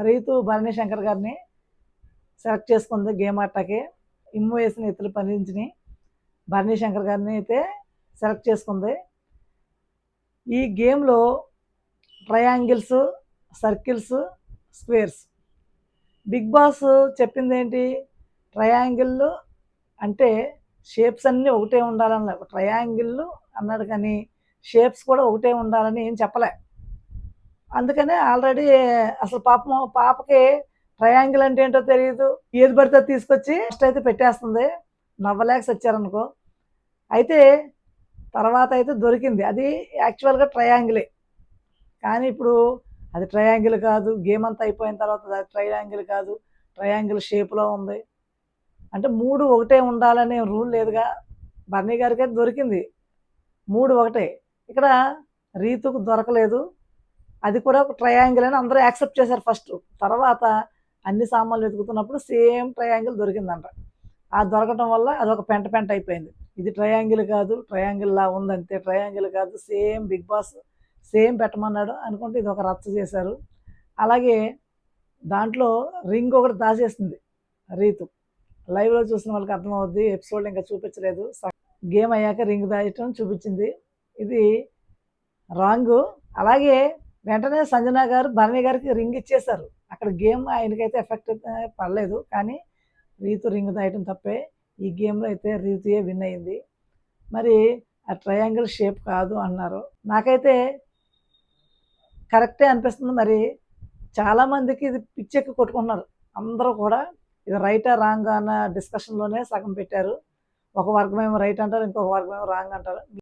రీతు భరణి శంకర్ గారిని సెలెక్ట్ చేసుకుంది గేమ్ ఆటకి. ఇమ్ము వేసిన ఎత్తులు ఫలించినాయి. భరణి శంకర్ గారిని అయితే సెలెక్ట్ చేసుకుంది. ఈ గేమ్లో triangles, circles, squares. Bigg Boss చెప్పింది ఏంటి? ట్రయాంగిల్ అంటే షేప్స్ అన్నీ ఒకటే ఉండాలని, ట్రయాంగిల్ అన్నాడు కానీ షేప్స్ కూడా ఒకటే ఉండాలని ఏం చెప్పలే. అందుకనే ఆల్రెడీ అసలు పాపకి ట్రయాంగిల్ అంటే ఏంటో తెలియదు. ఏది పడితే అది తీసుకొచ్చి ఫస్ట్ అయితే పెట్టేస్తుంది. నవ్వలేక సచ్చారనుకో. అయితే తర్వాత అయితే దొరికింది. అది యాక్చువల్గా ట్రయాంగిలే. కానీ ఇప్పుడు అది ట్రయాంగిల్ కాదు. గేమ్ అంతా అయిపోయిన తర్వాత అది ట్రయాంగిల్ కాదు, ట్రయాంగిల్ షేప్లో ఉంది. అంటే 3 ఒకటే ఉండాలనే రూల్ లేదుగా. బర్నీ గారికి అయితే దొరికింది 3 ఒకటే. ఇక్కడ రీతుకు దొరకలేదు. అది కూడా ఒక ట్రయాంగిల్ అని అందరూ యాక్సెప్ట్ చేశారు ఫస్ట్. తర్వాత అన్ని సామాన్లు వెతుకుతున్నప్పుడు సేమ్ ట్రయాంగిల్ దొరికిందంట. ఆ దొరకటం వల్ల అదొక పెంట అయిపోయింది. ఇది ట్రయాంగిల్ కాదు, ట్రయాంగిల్లా ఉందంతే, ట్రయాంగిల్ కాదు, సేమ్ బిగ్ బాస్ సేమ్ పెట్టమన్నాడు అనుకుంటే ఇది ఒక రచ్చ చేశారు. అలాగే దాంట్లో రింగ్ ఒకటి దాచేస్తుంది రీతు. లైవ్లో చూసిన వాళ్ళకి అర్థమవుద్ది. ఎపిసోడ్ ఇంకా చూపించలేదు. గేమ్ అయ్యాక రింగ్ దాచడం చూపించింది. ఇది రాంగు. అలాగే వెంటనే సంజన గారు భరణి గారికి రింగ్ ఇచ్చేశారు. అక్కడ గేమ్ ఆయనకైతే ఎఫెక్ట్ పడలేదు. కానీ రీతు రింగ్ దాయటం తప్పే. ఈ గేమ్లో అయితే రీతుయే విన్ అయింది. మరి ఆ ట్రయాంగిల్ షేప్ కాదు అన్నారు. నాకైతే కరెక్టే అనిపిస్తుంది. మరి చాలామందికి ఇది పిచ్చెక్కి కొట్టుకుంటున్నారు. అందరూ కూడా ఇది రైటా రాంగ్ అన్న డిస్కషన్లోనే సగం పెట్టారు. ఒక వర్గమేమో రైట్ అంటారు, ఇంకొక వర్గమేమో రాంగ్ అంటారు.